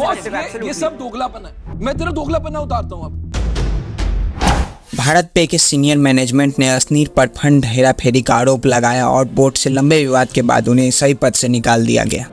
ये सब दोगलापन है। मैं तेरा दोगलापना उतारता हूँ अब। भारत पे के सीनियर मैनेजमेंट ने असनीर पर फंड हेराफेरी का आरोप लगाया और बोर्ड से लंबे विवाद के बाद उन्हें सही पद से निकाल दिया गया।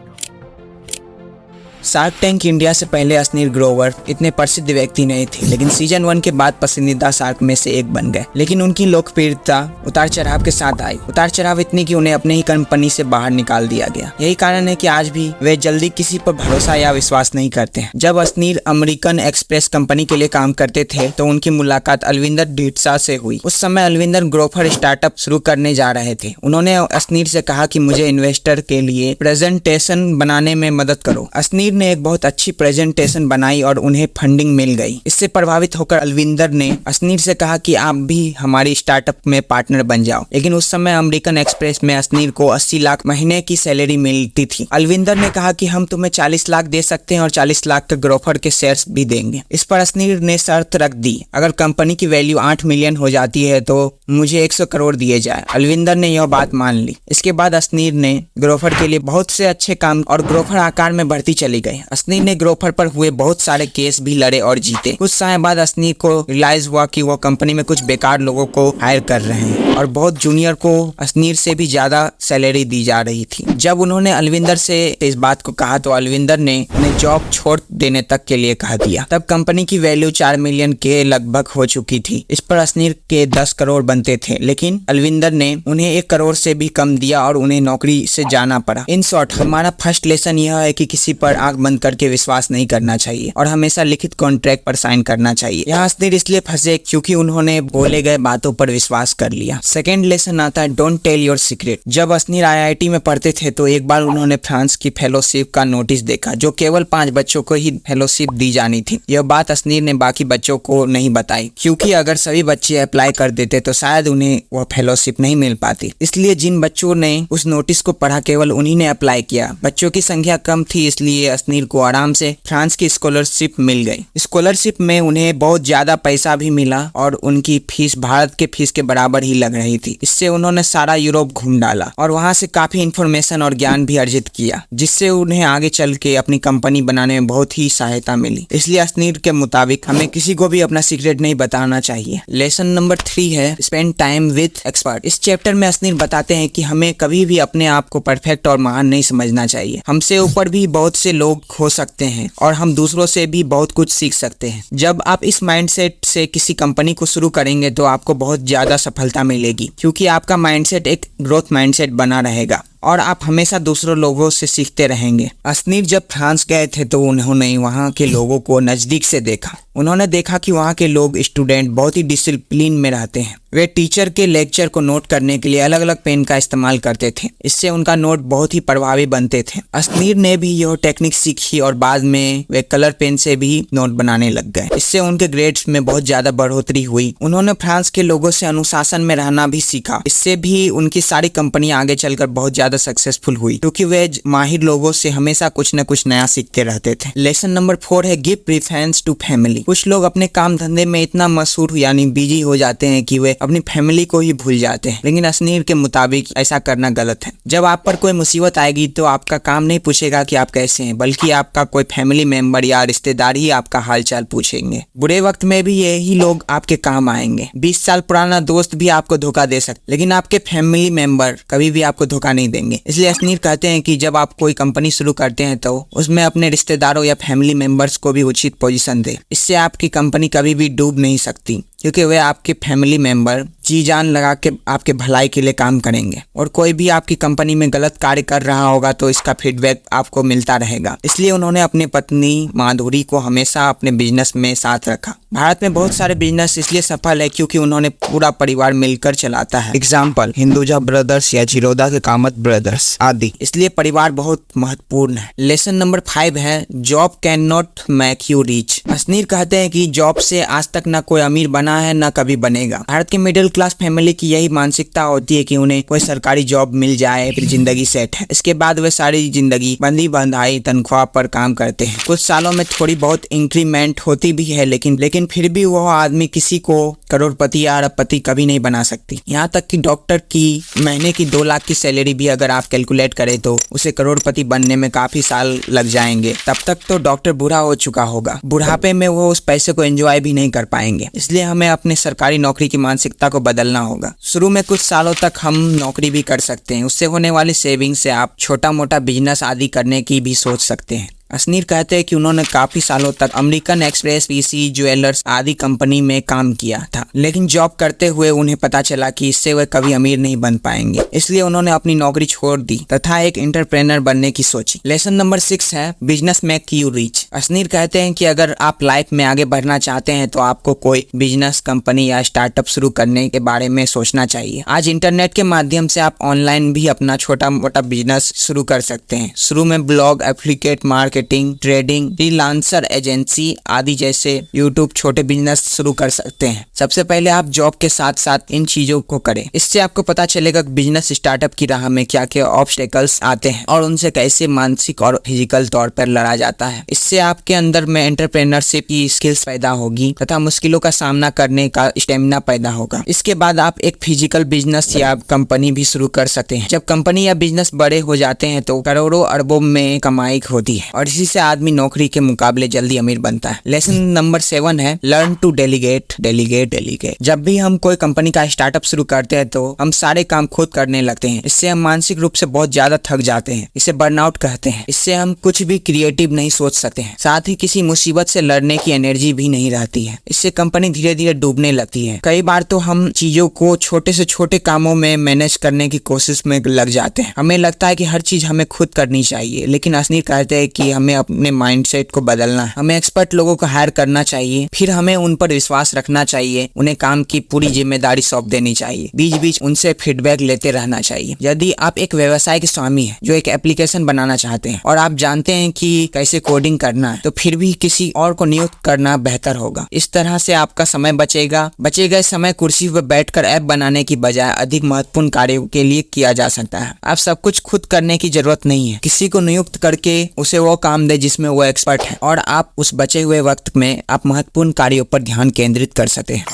शार्क टैंक इंडिया से पहले असनीर ग्रोवर इतने प्रसिद्ध व्यक्ति नहीं थे, लेकिन सीजन 1 के बाद पसंदीदा शार्क में से एक बन गए। लेकिन उनकी लोकप्रियता उतार चढ़ाव के साथ आई। उतार चढ़ाव इतनी कि उन्हें अपने ही कंपनी से बाहर निकाल दिया गया। यही कारण है कि आज भी वे जल्दी किसी पर भरोसा या विश्वास नहीं करते हैं। जब असनीर अमेरिकन एक्सप्रेस कंपनी के लिए काम करते थे तो उनकी मुलाकात अलविंदर ढींडसा से हुई। उस समय अलविंदर ग्रोफर स्टार्टअप शुरू करने जा रहे थे। उन्होंने असनीर से कहा कि मुझे इन्वेस्टर के लिए प्रेजेंटेशन बनाने में मदद करो। असनीर ने एक बहुत अच्छी प्रेजेंटेशन बनाई और उन्हें फंडिंग मिल गई। इससे प्रभावित होकर अलविंदर ने असनीर से कहा कि आप भी हमारी स्टार्टअप में पार्टनर बन जाओ। लेकिन उस समय अमेरिकन एक्सप्रेस में असनीर को 80 लाख महीने की सैलरी मिलती थी। अलविंदर ने कहा कि हम तुम्हें 40 लाख दे सकते हैं और 40 लाख के ग्रोफर के शेयर्स भी देंगे। इस पर असनीर ने शर्त रख दी, अगर कंपनी की वैल्यू 8 मिलियन हो जाती है तो मुझे 100 करोड़ दिए जाए। अलविंदर ने यह बात मान ली। इसके बाद असनीर ने ग्रोफर के लिए बहुत से अच्छे काम और ग्रोफर आकार में बढ़ती चली गई। असनीर ने ग्रोफर पर हुए बहुत सारे केस भी लड़े और जीते। कुछ समय बाद असनीर को रियलाइज हुआ कि वो कंपनी में कुछ बेकार लोगों को हायर कर रहे हैं और बहुत जूनियर को असनीर से भी ज्यादा सैलरी दी जा रही थी। जब उन्होंने अलविंदर से इस बात को कहा तो अलविंदर ने उन्हें जॉब छोड़ देने तक के लिए कह दिया। तब कंपनी की वैल्यू 4 मिलियन के लगभग हो चुकी थी। इस पर असनीर के 10 करोड़ बनते थे, लेकिन अलविंदर ने उन्हें 1 करोड़ से भी कम दिया और उन्हें नौकरी से जाना पड़ा। इन शॉर्ट हमारा फर्स्ट लेसन यह है कि किसी पर आंख बंद करके विश्वास नहीं करना चाहिए और हमेशा लिखित कॉन्ट्रैक्ट पर साइन करना चाहिए। यहाँ असनीर इसलिए फंसे क्योंकि उन्होंने बोले गए बातों पर विश्वास कर लिया। सेकेंड लेसन आता है डोंट टेल योर सीक्रेट। जब असनीर IIT में पढ़ते थे तो एक बार उन्होंने फ्रांस की फेलोशिप का नोटिस देखा, जो केवल 5 बच्चों को ही फेलोशिप दी जानी थी। यह बात असनीर ने बाकी बच्चों को नहीं बताई, क्योंकि अगर सभी बच्चे अप्लाई कर देते तो शायद उन्हें वह फेलोशिप नहीं मिल पाती। इसलिए जिन बच्चों ने उस नोटिस को पढ़ा केवल उन्हीं ने अप्लाई किया। बच्चों की संख्या कम थी, इसलिए असनीर को आराम से फ्रांस की स्कॉलरशिप मिल गई। स्कॉलरशिप में उन्हें बहुत ज्यादा पैसा भी मिला और उनकी फीस भारत के फीस के बराबर ही लग रही थी। इससे उन्होंने सारा यूरोप घूम डाला और वहां से काफी इंफॉर्मेशन और ज्ञान भी अर्जित किया, जिससे उन्हें आगे चल के अपनी कंपनी बनाने में बहुत ही सहायता मिली। इसलिए असनीर के मुताबिक हमें किसी को भी अपना सीक्रेट नहीं बताना चाहिए। लेसन नंबर 3 है स्पेंड टाइम विद एक्सपर्ट। इस चैप्टर में असनीर बताते हैं कि हमें कभी भी अपने आप को परफेक्ट और महान नहीं समझना चाहिए। हमसे ऊपर भी बहुत से लोग हो सकते हैं और हम दूसरों से भी बहुत कुछ सीख सकते हैं। जब आप इस माइंडसेट से किसी कंपनी को शुरू करेंगे तो आपको बहुत ज्यादा सफलता मिलेगी, क्योंकि आपका माइंडसेट एक ग्रोथ माइंडसेट बना रहेगा और आप हमेशा दूसरों लोगों से सीखते रहेंगे। असनीर जब फ्रांस गए थे तो उन्होंने वहाँ के लोगों को नजदीक से देखा। उन्होंने देखा कि वहाँ के लोग स्टूडेंट बहुत ही डिसिप्लिन में रहते हैं। वे टीचर के लेक्चर को नोट करने के लिए अलग अलग पेन का इस्तेमाल करते थे। इससे उनका नोट बहुत ही प्रभावी बनते थे। असनीर ने भी यह टेक्निक सीखी और बाद में वे कलर पेन से भी नोट बनाने लग गए। इससे उनके ग्रेड्स में बहुत ज्यादा बढ़ोतरी हुई। उन्होंने फ्रांस के लोगों से अनुशासन में रहना भी सीखा। इससे भी उनकी सारी कंपनियां आगे चलकर बहुत ज्यादा सक्सेसफुल हुई, क्योंकि वे माहिर लोगों से हमेशा कुछ न कुछ नया सीखते रहते थे। लेसन नंबर 4 है गिव प्रेफरेंस टू फैमिली। कुछ लोग अपने काम धंधे में इतना मशहूर यानी बिजी हो जाते हैं कि वे अपनी फैमिली को ही भूल जाते हैं, लेकिन असनीर के मुताबिक ऐसा करना गलत है। जब आप पर कोई मुसीबत आएगी तो आपका काम नहीं पूछेगा कि आप कैसे हैं, बल्कि आपका कोई फैमिली मेंबर या रिश्तेदार ही आपका हालचाल पूछेंगे। बुरे वक्त में भी यही लोग आपके काम आएंगे। 20 साल पुराना दोस्त भी आपको धोखा दे सकते, लेकिन आपके फैमिली मेंबर कभी भी आपको धोखा नहीं देंगे। इसलिए असनीर कहते हैं कि जब आप कोई कंपनी शुरू करते हैं तो उसमें अपने रिश्तेदारों या फैमिली मेंबर्स को भी उचित पोजीशन दे। इससे आपकी कंपनी कभी भी डूब नहीं सकती, क्योंकि वे आपके फैमिली मेंबर जी जान लगा के आपके भलाई के लिए काम करेंगे और कोई भी आपकी कंपनी में गलत कार्य कर रहा होगा तो इसका फीडबैक आपको मिलता रहेगा। इसलिए उन्होंने अपनी पत्नी माधुरी को हमेशा अपने बिजनेस में साथ रखा। भारत में बहुत सारे बिजनेस इसलिए सफल है क्योंकि उन्होंने पूरा परिवार मिलकर चलाता है। एग्जाम्पल हिंदुजा ब्रदर्स या जिरोदा के कामत ब्रदर्स आदि। इसलिए परिवार बहुत महत्वपूर्ण है। लेसन नंबर 5 है job can not make you rich. Ashneer कहते हैं कि जॉब से आज तक न कोई अमीर बना है न कभी बनेगा। भारत के मिडिल क्लास फैमिली की यही मानसिकता होती है कि उन्हें कोई सरकारी जॉब मिल जाए फिर जिंदगी सेट है। इसके बाद वे सारी जिंदगी बंदी बंधाई तनख्वाह पर काम करते हैं। कुछ सालों में थोड़ी बहुत इंक्रीमेंट होती भी है, लेकिन फिर भी वह आदमी किसी को करोड़पति या अरबपति कभी नहीं बना सकती। यहाँ तक कि डॉक्टर की महीने की 2 लाख की सैलरी भी अगर आप कैलकुलेट करें तो उसे करोड़पति बनने में काफी साल लग जाएंगे। तब तक तो डॉक्टर बूढ़ा हो चुका होगा, बुढ़ापे में वो उस पैसे को एंजॉय भी नहीं कर पाएंगे। इसलिए हमें अपने सरकारी नौकरी की मानसिकता को बदलना होगा। शुरू में कुछ सालों तक हम नौकरी भी कर सकते हैं, उससे होने वाली सेविंग से आप छोटा मोटा बिजनेस आदि करने की भी सोच सकते हैं। असनीर कहते हैं कि उन्होंने काफी सालों तक अमेरिकन एक्सप्रेस, पीसी, ज्वेलर्स आदि कंपनी में काम किया था, लेकिन जॉब करते हुए उन्हें पता चला कि इससे वे कभी अमीर नहीं बन पाएंगे। इसलिए उन्होंने अपनी नौकरी छोड़ दी तथा एक एंटरप्रेन्योर बनने की सोची। लेसन नंबर 6 है business make you rich. Ashneer कहते हैं कि अगर आप लाइफ में आगे बढ़ना चाहते हैं तो आपको कोई बिजनेस, कंपनी या स्टार्टअप शुरू करने के बारे में सोचना चाहिए। आज इंटरनेट के माध्यम से आप ऑनलाइन भी अपना छोटा मोटा बिजनेस शुरू कर सकते हैं। शुरू में blog, एप्लीकेट marketing, trading, freelancer, agency आदि जैसे यूट्यूब छोटे बिजनेस शुरू कर सकते हैं। सबसे पहले आप जॉब के साथ साथ इन चीजों को करें। इससे आपको पता चलेगा कि बिजनेस स्टार्टअप की राह में क्या क्या ऑब्स्टेकल्स आते हैं और उनसे कैसे मानसिक और फिजिकल तौर पर लड़ा जाता है। इससे आपके अंदर में एंटरप्रेन्योरशिप की स्किल्स पैदा होगी तथा मुश्किलों का सामना करने का स्टेमिना पैदा होगा। इसके बाद आप एक फिजिकल बिजनेस या कंपनी भी शुरू कर सकते हैं। जब कंपनी या बिजनेस बड़े हो जाते हैं तो करोड़ों अरबों में कमाई होती है और इसी से आदमी नौकरी के मुकाबले जल्दी अमीर बनता है। लेसन नंबर 7 है learn to delegate, delegate, delegate. जब भी हम कोई कंपनी का स्टार्टअप शुरू करते हैं तो हम सारे काम खुद करने लगते हैं। इससे हम मानसिक रूप से बहुत ज्यादा थक जाते हैं। इसे बर्नआउट कहते हैं। इससे हम कुछ भी क्रिएटिव नहीं सोच सकते हैं। साथ ही किसी मुसीबत से लड़ने की एनर्जी भी नहीं रहती है। इससे कंपनी धीरे धीरे डूबने लगती है। कई बार तो हम चीजों को छोटे से छोटे कामों में मैनेज करने की कोशिश में लग जाते हैं। हमें लगता है कि हर चीज हमें खुद करनी चाहिए, लेकिन असनीर कहते हैं कि हमें अपने माइंडसेट को बदलना है। हमें एक्सपर्ट लोगों को हायर करना चाहिए, फिर हमें उन पर विश्वास रखना चाहिए। उन्हें काम की पूरी जिम्मेदारी सौंप देनी चाहिए। बीच बीच उनसे फीडबैक लेते रहना चाहिए। यदि आप एक व्यवसाय के स्वामी हैं जो एक एप्लीकेशन बनाना चाहते हैं और आप जानते हैं कि कैसे कोडिंग करना है, तो फिर भी किसी और को नियुक्त करना बेहतर होगा। इस तरह से आपका समय बचेगा। बचे गए समय कुर्सी पर बैठकर ऐप बनाने की बजाय अधिक महत्वपूर्ण कार्यों के लिए किया जा सकता है। आप सब कुछ खुद करने की जरूरत नहीं है। किसी को नियुक्त करके उसे वो काम दे जिसमें वो एक्सपर्ट है और आप उस बचे हुए वक्त में आप महत्वपूर्ण कार्यों पर ध्यान केंद्रित कर सकते हैं।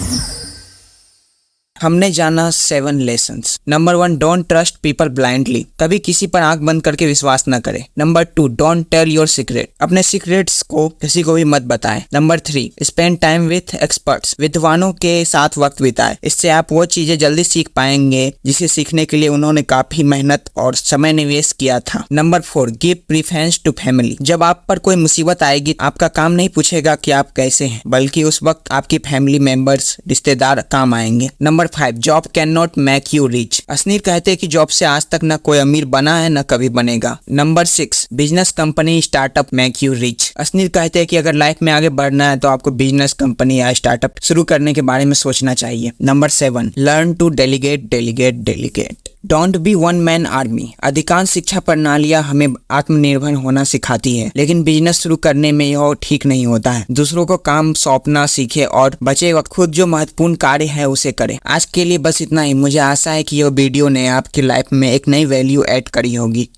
हमने जाना 7 lessons. Number 1, don't trust people blindly. कभी किसी पर आंख बंद करके विश्वास न करें। Number 2, don't tell your secret. अपने सीक्रेट्स को किसी को भी मत बताएं। Number 3, spend time with experts. विद्वानों के साथ वक्त बिताएं। इससे आप वो चीजें जल्दी सीख पाएंगे जिसे सीखने के लिए उन्होंने काफी मेहनत और समय निवेश किया था। Number 4, give preference to family. जब आप पर कोई मुसीबत आएगी आपका काम नहीं पूछेगा कि आप कैसे हैं, बल्कि उस वक्त आपकी फैमिली मेंबर्स, रिश्तेदार काम आएंगे। Number 5, job can not make you rich. Ashneer कहते हैं कि जॉब से आज तक न कोई अमीर बना है न कभी बनेगा। Number 6, business, company, startup make you rich. Ashneer कहते हैं कि अगर लाइफ में आगे बढ़ना है तो आपको बिजनेस, कंपनी या स्टार्टअप शुरू करने के बारे में सोचना चाहिए। Number 7, learn to delegate, delegate, delegate. Don't be one man army. अधिकांश शिक्षा प्रणालियां हमें आत्मनिर्भर होना सिखाती है, लेकिन बिजनेस शुरू करने में यह ठीक नहीं होता है। दूसरों को काम सौंपना सीखे और बचे वक्त खुद जो महत्वपूर्ण कार्य है उसे करें। आज के लिए बस इतना ही। मुझे आशा है कि यह वीडियो ने आपकी लाइफ में एक नई वैल्यू ऐड करी होगी।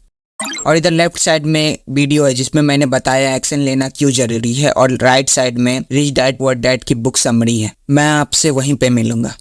और इधर लेफ्ट साइड में वीडियो है जिसमें मैंने बताया एक्शन लेना क्यों जरूरी है, और राइट साइड में रिच डैड पुअर डैड की बुक समरी है। मैं आपसे वहीं पे मिलूंगा।